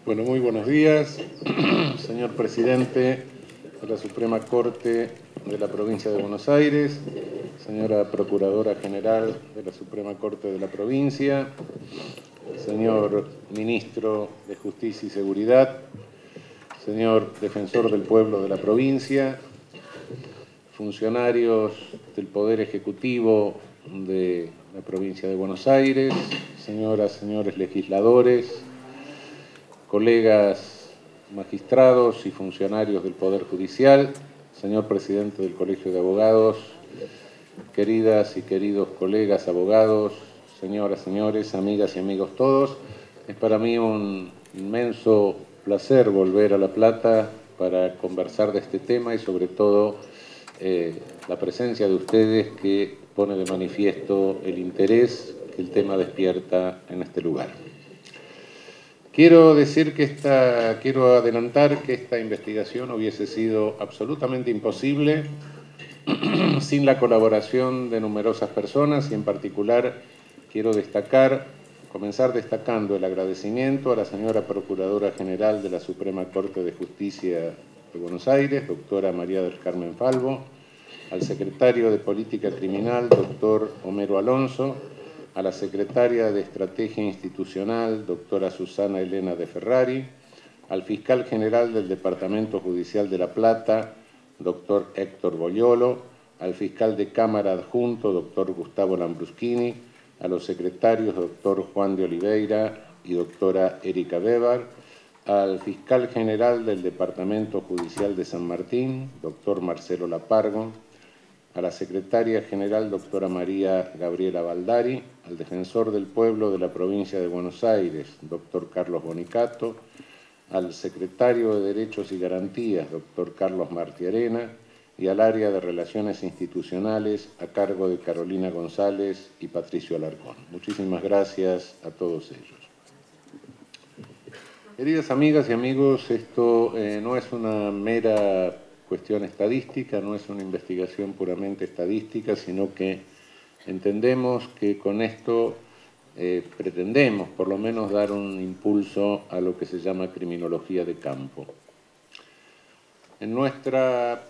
Bueno, muy buenos días, señor presidente de la Suprema Corte de la Provincia de Buenos Aires, señora Procuradora General de la Suprema Corte de la Provincia, señor Ministro de Justicia y Seguridad, señor Defensor del Pueblo de la Provincia, funcionarios del Poder Ejecutivo de la Provincia de Buenos Aires, señoras, señores legisladores, colegas magistrados y funcionarios del Poder Judicial, señor presidente del Colegio de Abogados, queridas y queridos colegas abogados, señoras, señores, amigas y amigos todos, es para mí un inmenso placer volver a La Plata para conversar de este tema y sobre todo la presencia de ustedes que pone de manifiesto el interés que el tema despierta en este lugar. Quiero adelantar que esta investigación hubiese sido absolutamente imposible sin la colaboración de numerosas personas y en particular quiero comenzar destacando el agradecimiento a la señora Procuradora General de la Suprema Corte de Justicia de Buenos Aires, doctora María del Carmen Falvo, al secretario de Política Criminal, doctor Homero Alonso, a la secretaria de Estrategia Institucional, doctora Susana Elena de Ferrari, al fiscal general del Departamento Judicial de La Plata, doctor Héctor Bogliolo, al fiscal de Cámara adjunto, doctor Gustavo Lambruschini, a los secretarios, doctor Juan de Oliveira y doctora Erika Weber, al fiscal general del Departamento Judicial de San Martín, doctor Marcelo Lapargo, a la secretaria general, doctora María Gabriela Baldari, al defensor del pueblo de la provincia de Buenos Aires, doctor Carlos Bonicato, al secretario de Derechos y Garantías, doctor Carlos Martiarena, y al área de Relaciones Institucionales a cargo de Carolina González y Patricio Alarcón. Muchísimas gracias a todos ellos. Queridas amigas y amigos, esto no es una mera cuestión estadística, no es una investigación puramente estadística, sino que entendemos que con esto pretendemos por lo menos dar un impulso a lo que se llama criminología de campo. En nuestra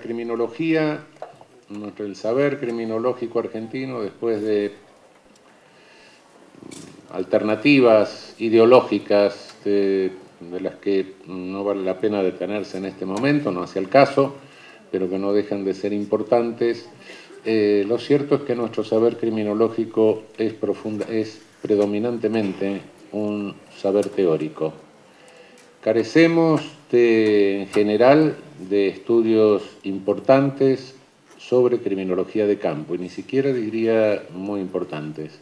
criminología, el saber criminológico argentino, después de alternativas ideológicas de las que no vale la pena detenerse en este momento, no hace el caso, pero que no dejan de ser importantes. Lo cierto es que nuestro saber criminológico es predominantemente un saber teórico. Carecemos en general de estudios importantes sobre criminología de campo, y ni siquiera diría muy importantes.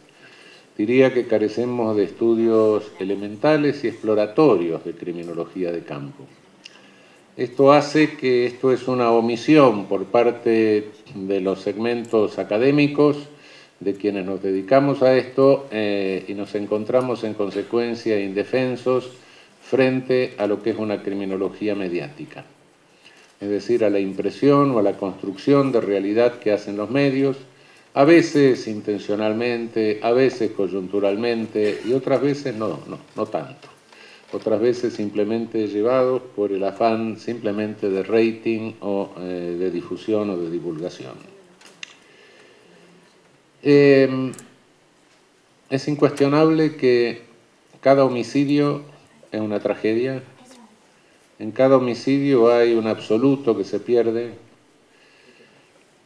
Diría que carecemos de estudios elementales y exploratorios de criminología de campo. Esto hace que esto es una omisión por parte de los segmentos académicos de quienes nos dedicamos a esto y nos encontramos en consecuencia indefensos frente a lo que es una criminología mediática. Es decir, a la impresión o a la construcción de realidad que hacen los medios, a veces intencionalmente, a veces coyunturalmente y otras veces no tanto. Otras veces simplemente llevados por el afán simplemente de rating o de difusión o de divulgación. Es incuestionable que cada homicidio es una tragedia. En cada homicidio hay un absoluto que se pierde.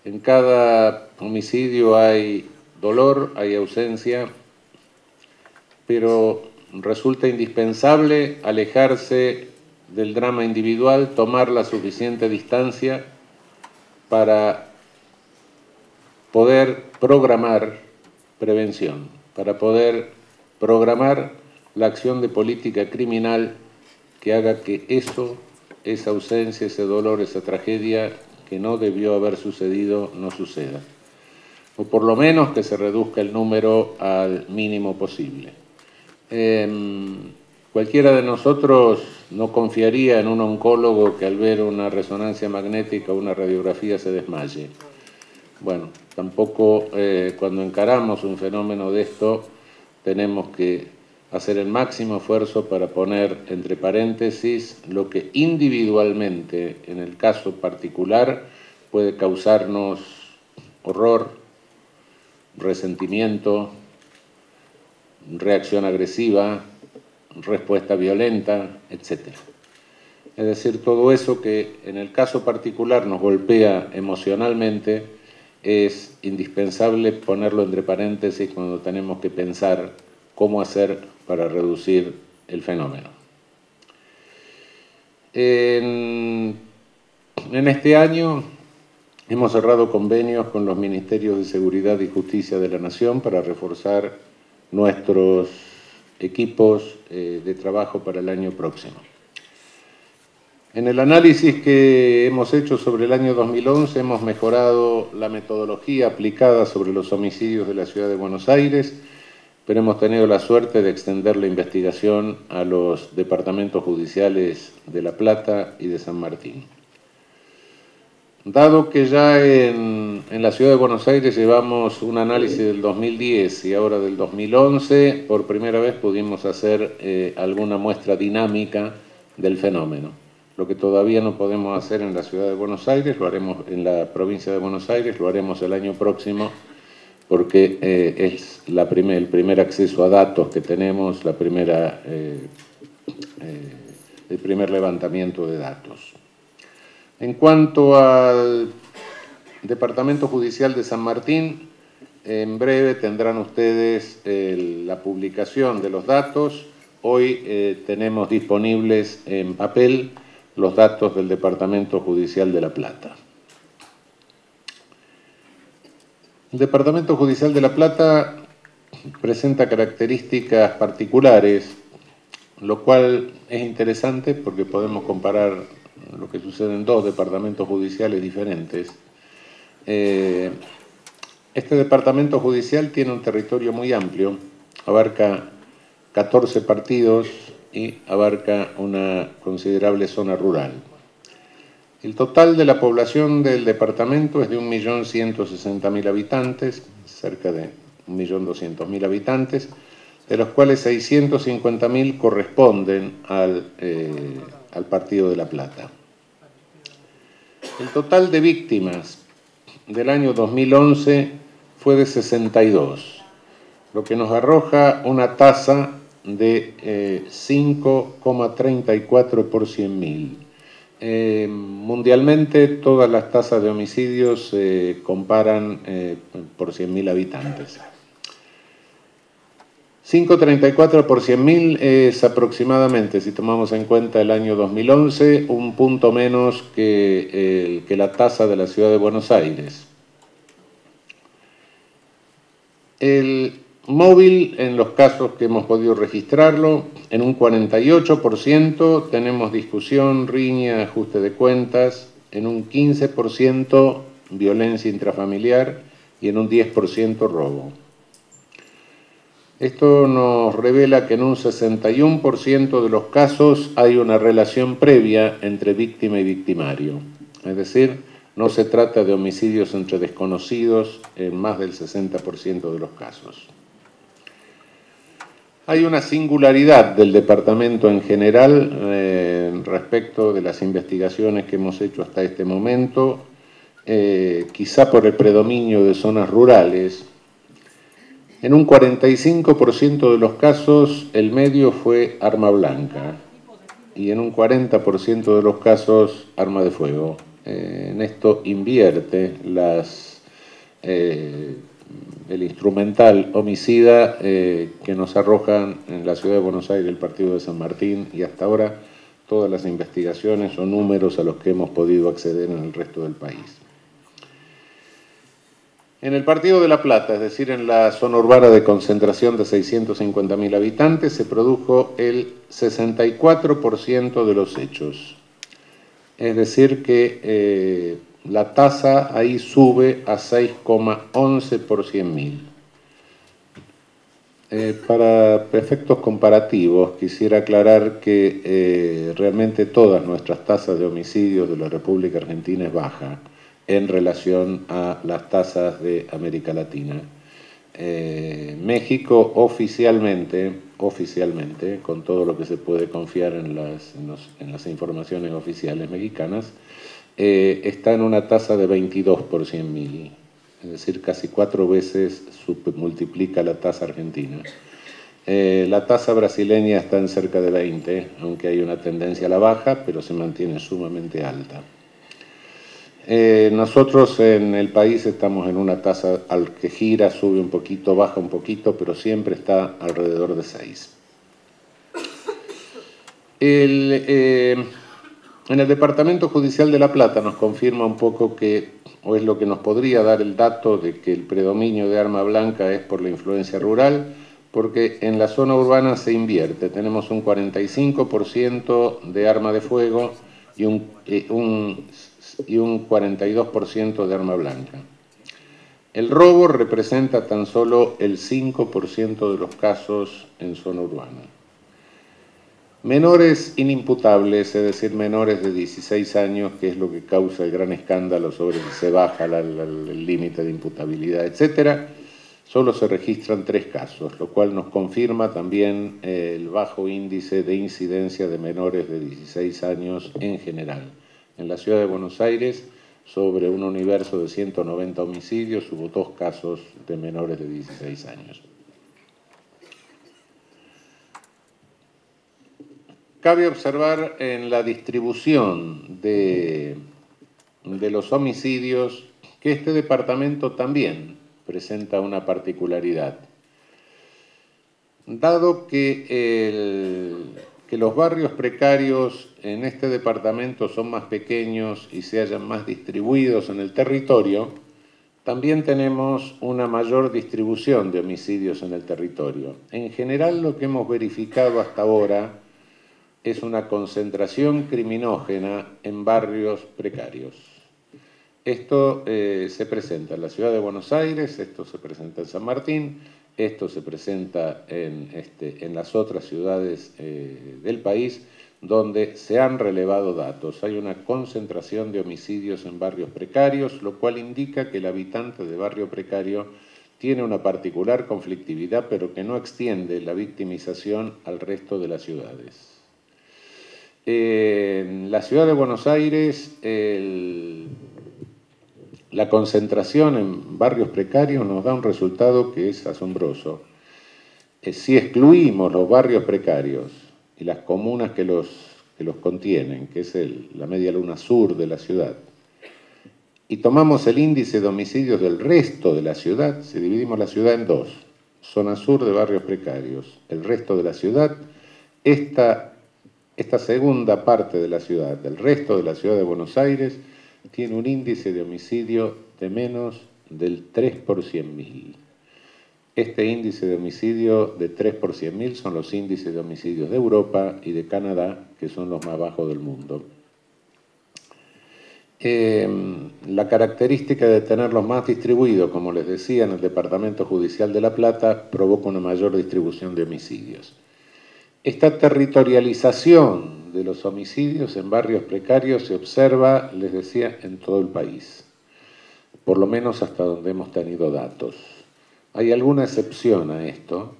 En cada homicidio hay dolor, hay ausencia, pero resulta indispensable alejarse del drama individual, tomar la suficiente distancia para poder programar prevención, para poder programar la acción de política criminal que haga que esa ausencia, ese dolor, esa tragedia que no debió haber sucedido, no suceda. O por lo menos que se reduzca el número al mínimo posible. Cualquiera de nosotros no confiaría en un oncólogo que al ver una resonancia magnética o una radiografía se desmaye. Bueno, tampoco cuando encaramos un fenómeno de esto tenemos que hacer el máximo esfuerzo para poner entre paréntesis lo que individualmente, en el caso particular, puede causarnos horror, resentimiento, reacción agresiva, respuesta violenta, etc. Es decir, todo eso que en el caso particular nos golpea emocionalmente es indispensable ponerlo entre paréntesis cuando tenemos que pensar cómo hacer para reducir el fenómeno. En este año hemos cerrado convenios con los Ministerios de Seguridad y Justicia de la Nación para reforzar nuestros equipos de trabajo para el año próximo. En el análisis que hemos hecho sobre el año 2011 hemos mejorado la metodología aplicada sobre los homicidios de la Ciudad de Buenos Aires, pero hemos tenido la suerte de extender la investigación a los departamentos judiciales de La Plata y de San Martín. Dado que ya en la Ciudad de Buenos Aires llevamos un análisis del 2010 y ahora del 2011, por primera vez pudimos hacer alguna muestra dinámica del fenómeno. Lo que todavía no podemos hacer en la Ciudad de Buenos Aires, lo haremos en la provincia de Buenos Aires, lo haremos el año próximo, porque es el primer acceso a datos que tenemos, el primer levantamiento de datos. En cuanto al Departamento Judicial de San Martín, en breve tendrán ustedes la publicación de los datos. Hoy tenemos disponibles en papel los datos del Departamento Judicial de La Plata. El Departamento Judicial de La Plata presenta características particulares, lo cual es interesante porque podemos comparar lo que sucede en dos departamentos judiciales diferentes. Este departamento judicial tiene un territorio muy amplio, abarca 14 partidos y abarca una considerable zona rural. El total de la población del departamento es de 1.160.000 habitantes, cerca de 1.200.000 habitantes, de los cuales 650.000 corresponden al Partido de La Plata. El total de víctimas del año 2011 fue de 62, lo que nos arroja una tasa de 5,34 por 100.000. Mundialmente todas las tasas de homicidios se comparan por 100.000 habitantes. 5,34 por 100.000 es aproximadamente, si tomamos en cuenta el año 2011, un punto menos que la tasa de la Ciudad de Buenos Aires. El móvil, en los casos que hemos podido registrarlo, en un 48% tenemos discusión, riña, ajuste de cuentas, en un 15% violencia intrafamiliar y en un 10% robo. Esto nos revela que en un 61% de los casos hay una relación previa entre víctima y victimario. Es decir, no se trata de homicidios entre desconocidos en más del 60% de los casos. Hay una singularidad del departamento en general respecto de las investigaciones que hemos hecho hasta este momento, quizá por el predominio de zonas rurales. En un 45% de los casos el medio fue arma blanca y en un 40% de los casos arma de fuego. En esto invierte el instrumental homicida que nos arrojan en la Ciudad de Buenos Aires el Partido de San Martín y hasta ahora todas las investigaciones o números a los que hemos podido acceder en el resto del país. En el Partido de La Plata, es decir, en la zona urbana de concentración de 650.000 habitantes, se produjo el 64% de los hechos. Es decir, que la tasa ahí sube a 6,11 por 100.000. Para efectos comparativos, quisiera aclarar que realmente todas nuestras tasas de homicidios de la República Argentina es baja en relación a las tasas de América Latina. México oficialmente oficialmente, con todo lo que se puede confiar en las informaciones oficiales mexicanas, está en una tasa de 22 por 100.000, es decir, casi 4 veces multiplica la tasa argentina. La tasa brasileña está en cerca de 20, aunque hay una tendencia a la baja, pero se mantiene sumamente alta. Nosotros en el país estamos en una tasa al que gira, sube un poquito, baja un poquito, pero siempre está alrededor de 6. En el Departamento Judicial de La Plata nos confirma un poco que, o es lo que nos podría dar el dato de que el predominio de arma blanca es por la influencia rural, porque en la zona urbana se invierte. Tenemos un 45% de arma de fuego y un 42% de arma blanca. El robo representa tan solo el 5% de los casos en zona urbana. Menores inimputables, es decir, menores de 16 años, que es lo que causa el gran escándalo sobre si se baja el límite de imputabilidad, etcétera, solo se registran 3 casos, lo cual nos confirma también el bajo índice de incidencia de menores de 16 años en general. En la ciudad de Buenos Aires, sobre un universo de 190 homicidios, hubo 2 casos de menores de 16 años. Cabe observar en la distribución de los homicidios que este departamento también presenta una particularidad. Dado que los barrios precarios en este departamento son más pequeños y se hallan más distribuidos en el territorio, también tenemos una mayor distribución de homicidios en el territorio. En general, lo que hemos verificado hasta ahora es una concentración criminógena en barrios precarios. Esto se presenta en la ciudad de Buenos Aires, esto se presenta en San Martín, esto se presenta en las otras ciudades del país, donde se han relevado datos. Hay una concentración de homicidios en barrios precarios, lo cual indica que el habitante de barrio precario tiene una particular conflictividad, pero que no extiende la victimización al resto de las ciudades. En la ciudad de Buenos Aires, la concentración en barrios precarios nos da un resultado que es asombroso. Si excluimos los barrios precarios y las comunas que los contienen, que es la media luna sur de la ciudad, y tomamos el índice de homicidios del resto de la ciudad, si dividimos la ciudad en 2, zona sur de barrios precarios, el resto de la ciudad, esta segunda parte de la ciudad, del resto de la ciudad de Buenos Aires, tiene un índice de homicidio de menos del 3 por 100.000. Este índice de homicidio de 3 por 100.000 son los índices de homicidios de Europa y de Canadá, que son los más bajos del mundo. La característica de tenerlos más distribuidos, como les decía, en el Departamento Judicial de La Plata, provoca una mayor distribución de homicidios. Esta territorialización de los homicidios en barrios precarios se observa, les decía, en todo el país, por lo menos hasta donde hemos tenido datos. Hay alguna excepción a esto,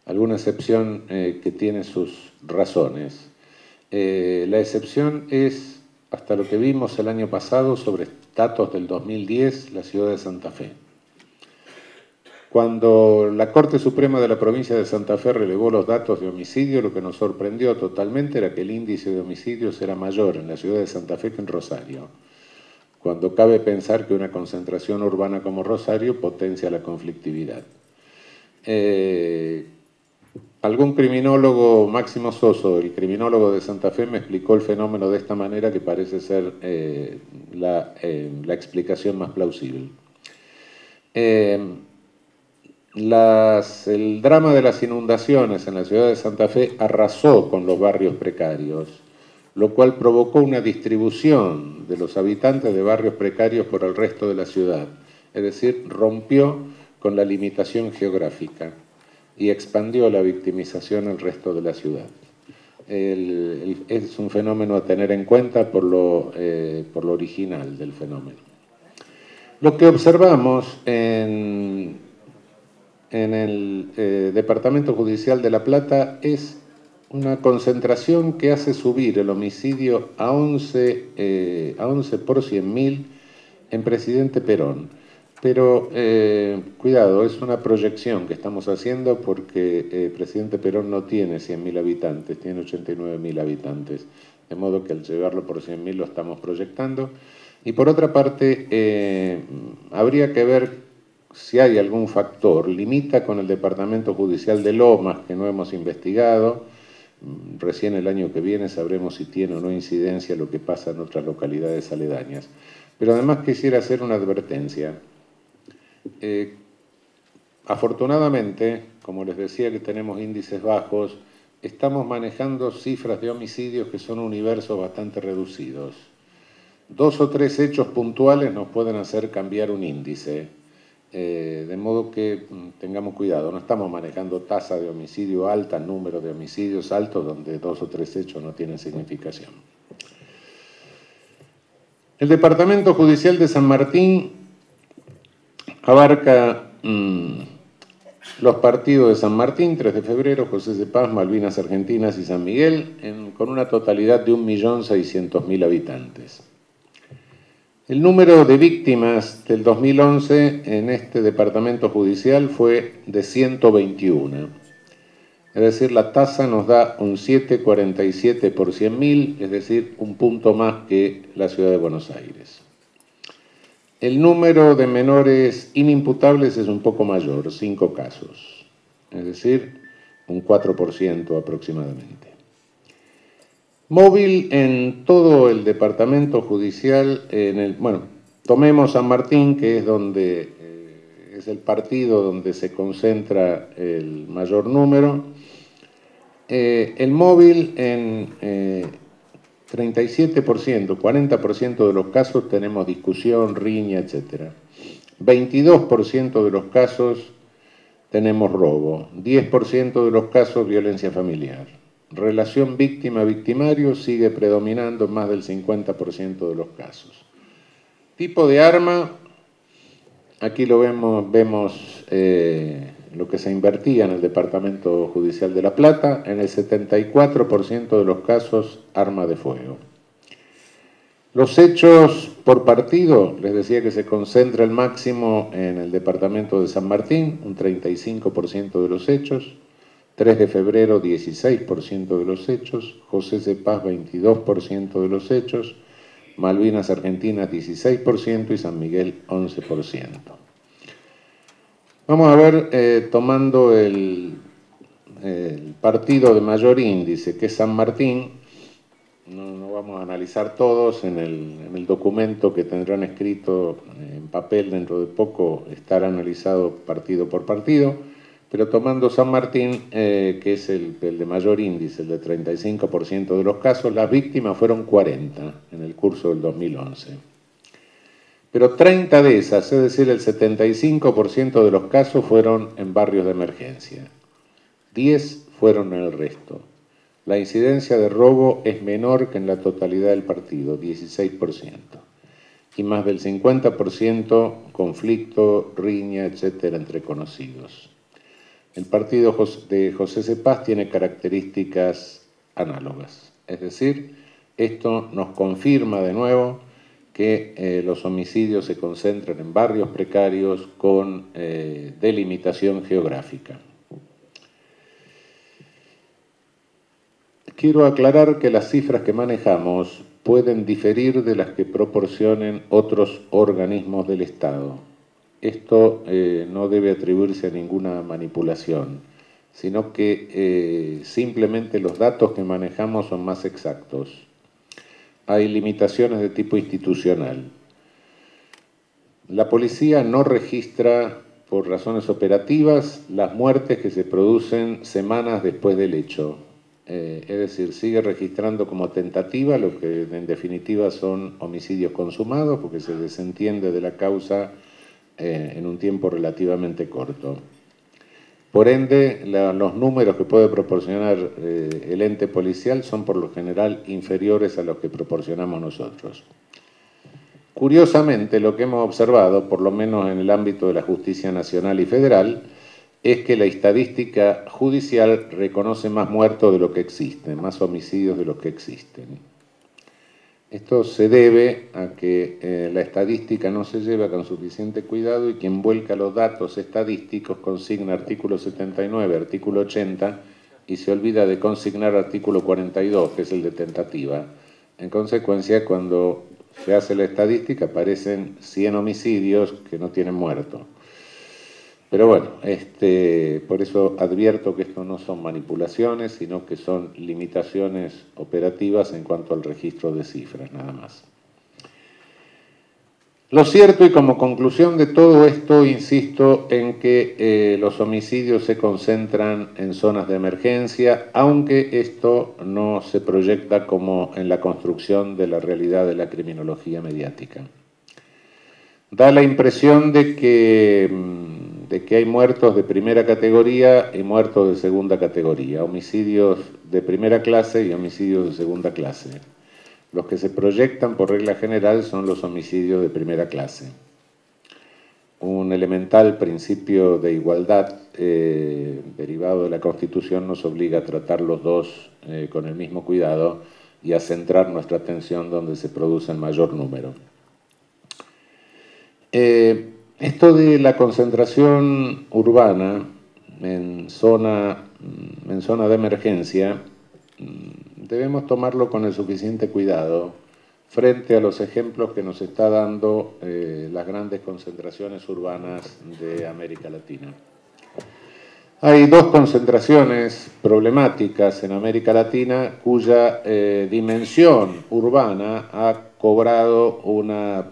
alguna excepción que tiene sus razones. La excepción es, hasta lo que vimos el año pasado, sobre datos del 2010, la ciudad de Santa Fe. Cuando la Corte Suprema de la provincia de Santa Fe relevó los datos de homicidio, lo que nos sorprendió totalmente era que el índice de homicidios era mayor en la ciudad de Santa Fe que en Rosario, cuando cabe pensar que una concentración urbana como Rosario potencia la conflictividad. Algún criminólogo, Máximo Soso, el criminólogo de Santa Fe, me explicó el fenómeno de esta manera, que parece ser la explicación más plausible. El drama de las inundaciones en la ciudad de Santa Fe arrasó con los barrios precarios, lo cual provocó una distribución de los habitantes de barrios precarios por el resto de la ciudad, es decir, rompió con la limitación geográfica y expandió la victimización al resto de la ciudad. Es un fenómeno a tener en cuenta por lo original del fenómeno. Lo que observamos en en el Departamento Judicial de La Plata es una concentración que hace subir el homicidio a 11 por 100.000 en Presidente Perón. Pero cuidado, es una proyección que estamos haciendo porque Presidente Perón no tiene 100.000 habitantes, tiene 89.000 habitantes. De modo que al llevarlo por 100.000 lo estamos proyectando. Y por otra parte, habría que ver si hay algún factor. Limita con el Departamento Judicial de Lomas, que no hemos investigado. Recién el año que viene sabremos si tiene o no incidencia lo que pasa en otras localidades aledañas. Pero además quisiera hacer una advertencia. Afortunadamente, como les decía que tenemos índices bajos, estamos manejando cifras de homicidios que son universos bastante reducidos. 2 o 3 hechos puntuales nos pueden hacer cambiar un índice, de modo que tengamos cuidado. No estamos manejando tasa de homicidio alta, número de homicidios altos, donde 2 o 3 hechos no tienen significación. El Departamento Judicial de San Martín abarca los partidos de San Martín, 3 de febrero, José de Paz, Malvinas Argentinas y San Miguel, con una totalidad de 1.600.000 habitantes. El número de víctimas del 2011 en este departamento judicial fue de 121. Es decir, la tasa nos da un 7,47 por 100.000, es decir, un punto más que la ciudad de Buenos Aires. El número de menores inimputables es un poco mayor, 5 casos, es decir, un 4% aproximadamente. Móvil en todo el departamento judicial, tomemos San Martín, que es donde es el partido donde se concentra el mayor número. El móvil en 37%, 40% de los casos tenemos discusión, riña, etc. 22% de los casos tenemos robo, 10% de los casos violencia familiar. Relación víctima-victimario sigue predominando en más del 50% de los casos. Tipo de arma, aquí lo vemos lo que se invertía en el Departamento Judicial de La Plata, en el 74% de los casos, arma de fuego. Los hechos por partido, les decía que se concentra el máximo en el Departamento de San Martín, un 35% de los hechos, 3 de febrero, 16% de los hechos, José de Paz, 22% de los hechos, Malvinas Argentinas, 16% y San Miguel, 11%. Vamos a ver, tomando el partido de mayor índice, que es San Martín, no vamos a analizar todos, en el documento que tendrán escrito en papel dentro de poco estará analizado partido por partido, pero tomando San Martín, que es el de mayor índice, el de 35% de los casos, las víctimas fueron 40 en el curso del 2011. Pero 30 de esas, es decir, el 75% de los casos fueron en barrios de emergencia. 10 fueron en el resto. La incidencia de robo es menor que en la totalidad del partido, 16%. Y más del 50% conflicto, riña, etcétera, entre conocidos. El partido de José de Paz tiene características análogas. Es decir, esto nos confirma de nuevo que los homicidios se concentran en barrios precarios con delimitación geográfica. Quiero aclarar que las cifras que manejamos pueden diferir de las que proporcionen otros organismos del Estado. Esto no debe atribuirse a ninguna manipulación, sino que simplemente los datos que manejamos son más exactos. Hay limitaciones de tipo institucional. La policía no registra, por razones operativas, las muertes que se producen semanas después del hecho. Es decir, sigue registrando como tentativa lo que en definitiva son homicidios consumados, porque se desentiende de la causa en un tiempo relativamente corto. Por ende, los números que puede proporcionar el ente policial son por lo general inferiores a los que proporcionamos nosotros. Curiosamente, lo que hemos observado, por lo menos en el ámbito de la justicia nacional y federal, es que la estadística judicial reconoce más muertos de lo que existen, más homicidios de lo que existen. Esto se debe a que la estadística no se lleva con suficiente cuidado y quien vuelca los datos estadísticos consigna artículo 79, artículo 80 y se olvida de consignar artículo 42, que es el de tentativa. En consecuencia, cuando se hace la estadística aparecen 100 homicidios que no tienen muerto. Pero bueno, por eso advierto que esto no son manipulaciones, sino que son limitaciones operativas en cuanto al registro de cifras, nada más. Lo cierto, y como conclusión de todo esto, insisto en que los homicidios se concentran en zonas de emergencia, aunque esto no se proyecta como en la construcción de la realidad de la criminología mediática. Da la impresión de que hay muertos de primera categoría y muertos de segunda categoría, homicidios de primera clase y homicidios de segunda clase. Los que se proyectan por regla general son los homicidios de primera clase. Un elemental principio de igualdad derivado de la Constitución nos obliga a tratar los dos con el mismo cuidado y a centrar nuestra atención donde se produce el mayor número. Esto de la concentración urbana en zona de emergencia debemos tomarlo con el suficiente cuidado frente a los ejemplos que nos está dando las grandes concentraciones urbanas de América Latina. Hay dos concentraciones problemáticas en América Latina cuya dimensión urbana ha cobrado una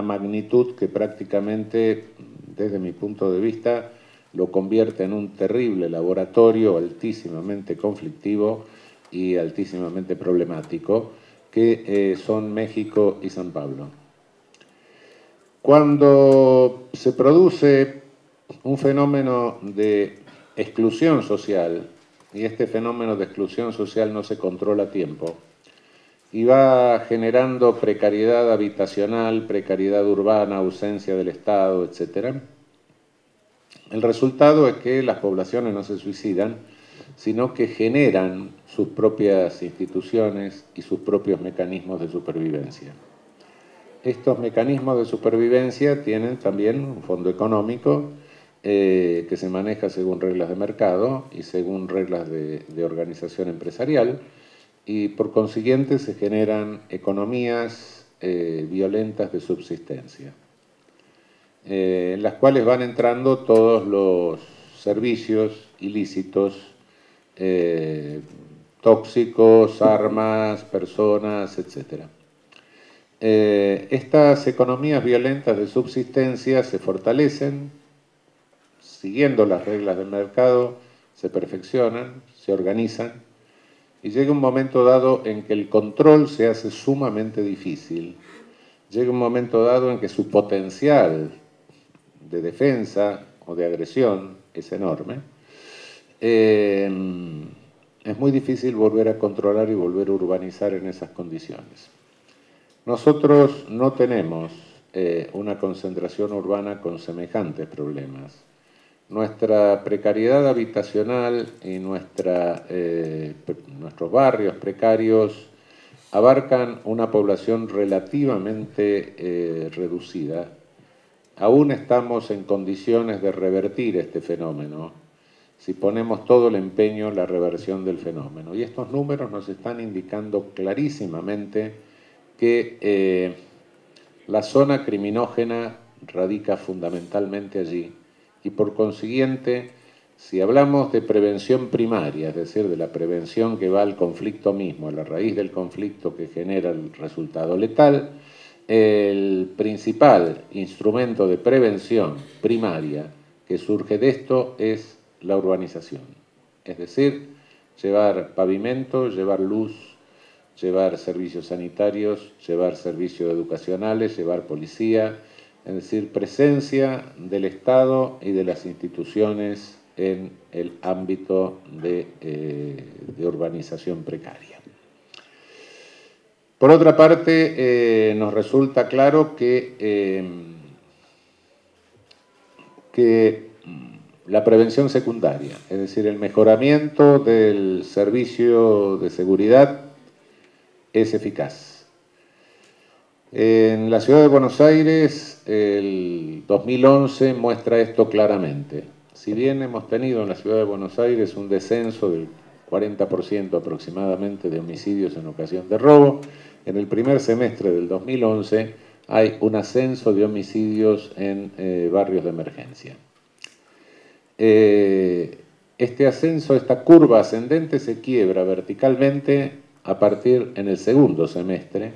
magnitud que prácticamente, desde mi punto de vista, lo convierte en un terrible laboratorio altísimamente conflictivo y altísimamente problemático, que son México y San Pablo. Cuando se produce un fenómeno de exclusión social, y este fenómeno de exclusión social no se controla a tiempo, y va generando precariedad habitacional, precariedad urbana, ausencia del Estado, etc. El resultado es que las poblaciones no se suicidan, sino que generan sus propias instituciones y sus propios mecanismos de supervivencia. Estos mecanismos de supervivencia tienen también un fondo económico que se maneja según reglas de mercado y según reglas de organización empresarial, y por consiguiente se generan economías violentas de subsistencia, en las cuales van entrando todos los servicios ilícitos, tóxicos, armas, personas, etc. Estas economías violentas de subsistencia se fortalecen, siguiendo las reglas del mercado, se perfeccionan, se organizan, y llega un momento dado en que el control se hace sumamente difícil. Llega un momento dado en que su potencial de defensa o de agresión es enorme. Es muy difícil volver a controlar y volver a urbanizar en esas condiciones. Nosotros no tenemos una concentración urbana con semejantes problemas. Nuestra precariedad habitacional y nuestros barrios precarios abarcan una población relativamente reducida. Aún estamos en condiciones de revertir este fenómeno si ponemos todo el empeño en la reversión del fenómeno. Y estos números nos están indicando clarísimamente que la zona criminógena radica fundamentalmente allí. Y por consiguiente, si hablamos de prevención primaria, es decir, de la prevención que va al conflicto mismo, a la raíz del conflicto que genera el resultado letal, el principal instrumento de prevención primaria que surge de esto es la urbanización. Es decir, llevar pavimento, llevar luz, llevar servicios sanitarios, llevar servicios educacionales, llevar policía, es decir, presencia del Estado y de las instituciones en el ámbito de urbanización precaria. Por otra parte, nos resulta claro que la prevención secundaria, es decir, el mejoramiento del servicio de seguridad es eficaz. En la ciudad de Buenos Aires, el 2011 muestra esto claramente. Si bien hemos tenido en la ciudad de Buenos Aires un descenso del 40% aproximadamente de homicidios en ocasión de robo, en el primer semestre del 2011 hay un ascenso de homicidios en barrios de emergencia. Este ascenso, esta curva ascendente se quiebra verticalmente a partir en el segundo semestre,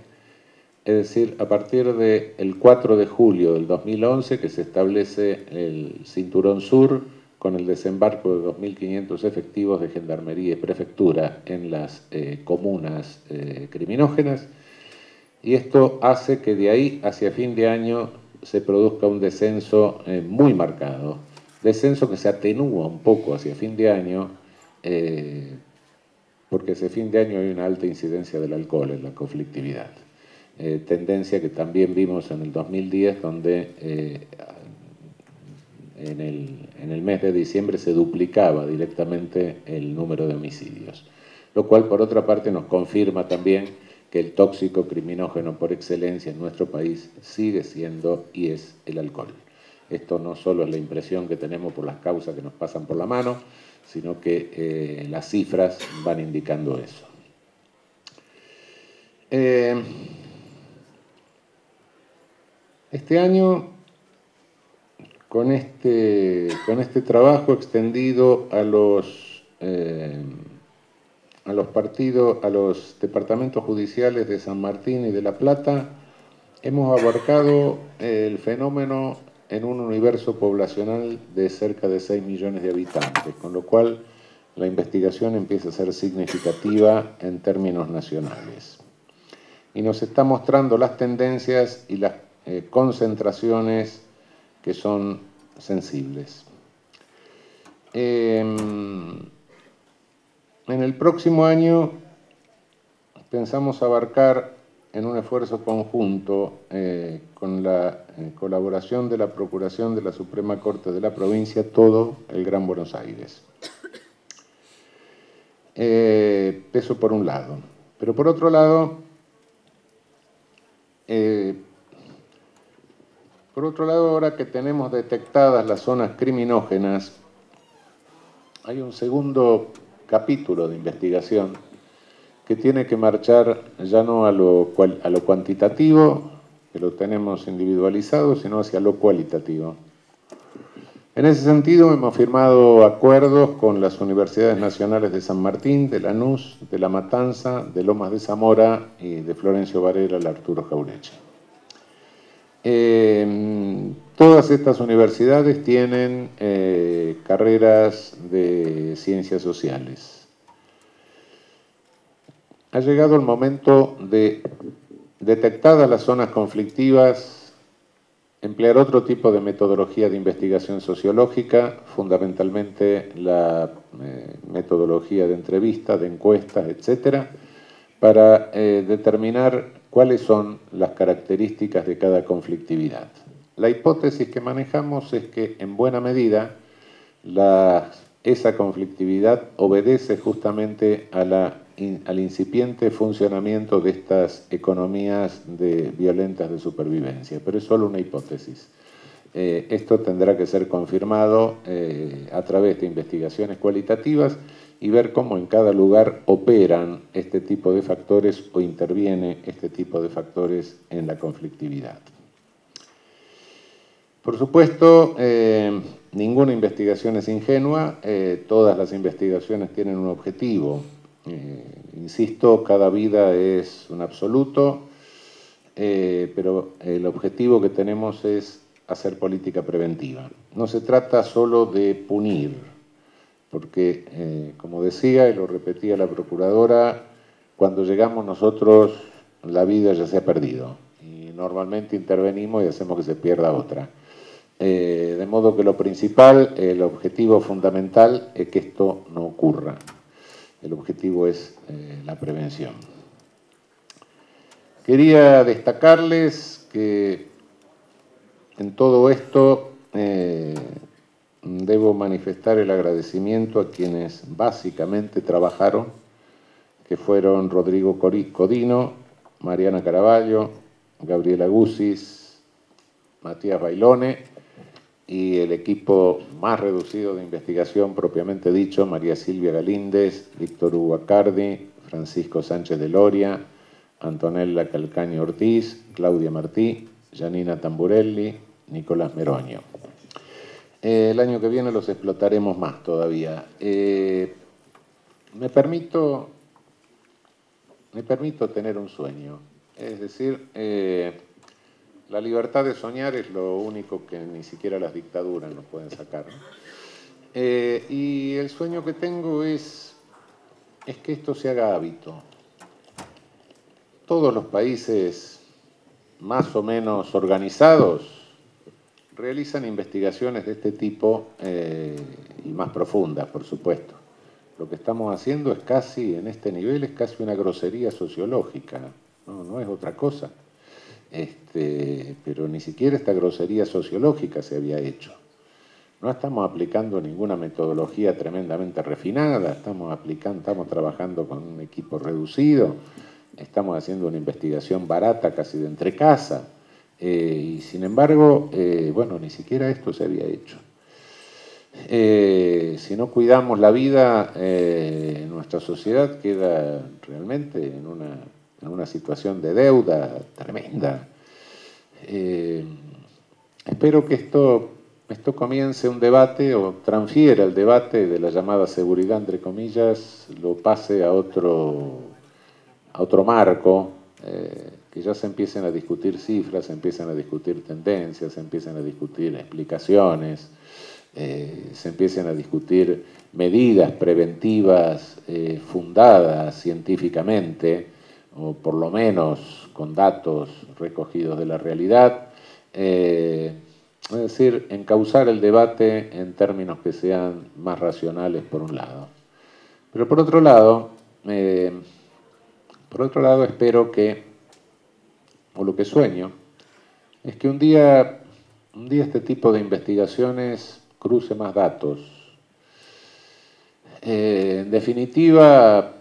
es decir, a partir del 4 de julio del 2011, que se establece el Cinturón Sur con el desembarco de 2.500 efectivos de Gendarmería y Prefectura en las comunas criminógenas, y esto hace que de ahí hacia fin de año se produzca un descenso muy marcado, descenso que se atenúa un poco hacia fin de año, porque hacia fin de año hay una alta incidencia del alcohol en la conflictividad. Tendencia que también vimos en el 2010, donde en el mes de diciembre se duplicaba directamente el número de homicidios, lo cual por otra parte nos confirma también que el tóxico criminógeno por excelencia en nuestro país sigue siendo y es el alcohol. Esto no solo es la impresión que tenemos por las causas que nos pasan por la mano, sino que las cifras van indicando eso. Este año, con este trabajo extendido a los departamentos judiciales de San Martín y de La Plata, hemos abarcado el fenómeno en un universo poblacional de cerca de 6 millones de habitantes, con lo cual la investigación empieza a ser significativa en términos nacionales. Y nos está mostrando las tendencias y las concentraciones que son sensibles. En el próximo año pensamos abarcar en un esfuerzo conjunto con la colaboración de la Procuración de la Suprema Corte de la provincia, todo el Gran Buenos Aires. Eso por un lado. Pero por otro lado, ahora que tenemos detectadas las zonas criminógenas, hay un segundo capítulo de investigación que tiene que marchar ya no a lo cuantitativo, que lo tenemos individualizado, sino hacia lo cualitativo. En ese sentido, hemos firmado acuerdos con las Universidades Nacionales de San Martín, de Lanús, de La Matanza, de Lomas de Zamora y de Florencio Varela, la Arturo Jaureche. Todas estas universidades tienen carreras de ciencias sociales. Ha llegado el momento de, detectadas las zonas conflictivas, emplear otro tipo de metodología de investigación sociológica, fundamentalmente la metodología de entrevistas, de encuestas, etcétera, para determinar cuáles son las características de cada conflictividad. La hipótesis que manejamos es que, en buena medida, esa conflictividad obedece justamente al incipiente funcionamiento de estas economías violentas de supervivencia, pero es solo una hipótesis. Esto tendrá que ser confirmado a través de investigaciones cualitativas y ver cómo en cada lugar operan este tipo de factores o interviene este tipo de factores en la conflictividad. Por supuesto, ninguna investigación es ingenua, todas las investigaciones tienen un objetivo. Insisto, cada vida es un absoluto, pero el objetivo que tenemos es hacer política preventiva. No se trata solo de punir, porque, como decía y lo repetía la Procuradora, cuando llegamos nosotros la vida ya se ha perdido y normalmente intervenimos y hacemos que se pierda otra. De modo que lo principal, el objetivo fundamental es que esto no ocurra. El objetivo es la prevención. Quería destacarles que en todo esto debo manifestar el agradecimiento a quienes básicamente trabajaron, que fueron Rodrigo Codino, Mariana Caraballo, Gabriela Guzis, Matías Bailone y el equipo más reducido de investigación propiamente dicho, María Silvia Galíndez, Víctor Hugo Acardi, Francisco Sánchez de Loria, Antonella Calcaño Ortiz, Claudia Martí, Janina Tamburelli, Nicolás Meroño. El año que viene los explotaremos más todavía. Me permito tener un sueño, es decir, la libertad de soñar es lo único que ni siquiera las dictaduras nos pueden sacar, ¿no? Y el sueño que tengo es que esto se haga hábito. Todos los países más o menos organizados realizan investigaciones de este tipo y más profundas, por supuesto. Lo que estamos haciendo es casi, en este nivel, es casi una grosería sociológica, no es otra cosa. Pero ni siquiera esta grosería sociológica se había hecho. No estamos aplicando ninguna metodología tremendamente refinada, estamos trabajando con un equipo reducido, estamos haciendo una investigación barata casi de entrecasa, y sin embargo, bueno, ni siquiera esto se había hecho. Si no cuidamos la vida, nuestra sociedad queda realmente en una situación de deuda tremenda. Espero que esto comience un debate o transfiera el debate de la llamada seguridad, entre comillas, lo pase a otro marco, que ya se empiecen a discutir cifras, se empiezan a discutir tendencias, se empiezan a discutir explicaciones, se empiecen a discutir medidas preventivas fundadas científicamente, o por lo menos con datos recogidos de la realidad, es decir, encauzar el debate en términos que sean más racionales por un lado. Pero por otro lado espero que, o lo que sueño, es que un día este tipo de investigaciones cruce más datos. En definitiva,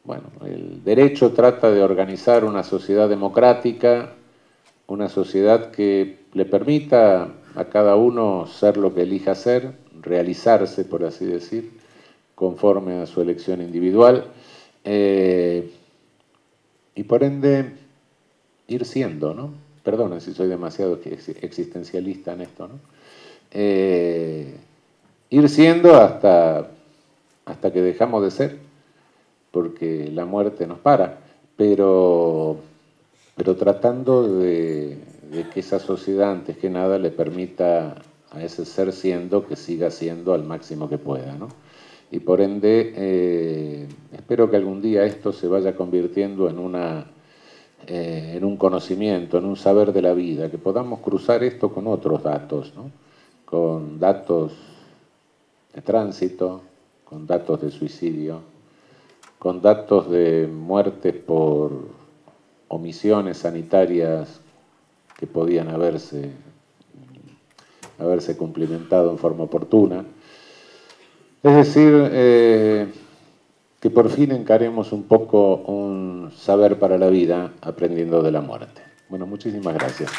bueno, el derecho trata de organizar una sociedad democrática, una sociedad que le permita a cada uno ser lo que elija ser, realizarse, por así decir, conforme a su elección individual, y por ende ir siendo, ¿no? Perdonen si soy demasiado existencialista en esto, ¿no? Ir siendo hasta que dejamos de ser, porque la muerte nos para, pero tratando de que esa sociedad, antes que nada, le permita a ese ser siendo que siga siendo al máximo que pueda, ¿no? Y por ende, espero que algún día esto se vaya convirtiendo en un conocimiento, en un saber de la vida, que podamos cruzar esto con otros datos, ¿no? Con datos de tránsito, con datos de suicidio, con datos de muertes por omisiones sanitarias que podían haberse cumplimentado en forma oportuna. Es decir, que por fin encaremos un poco un saber para la vida aprendiendo de la muerte. Bueno, muchísimas gracias.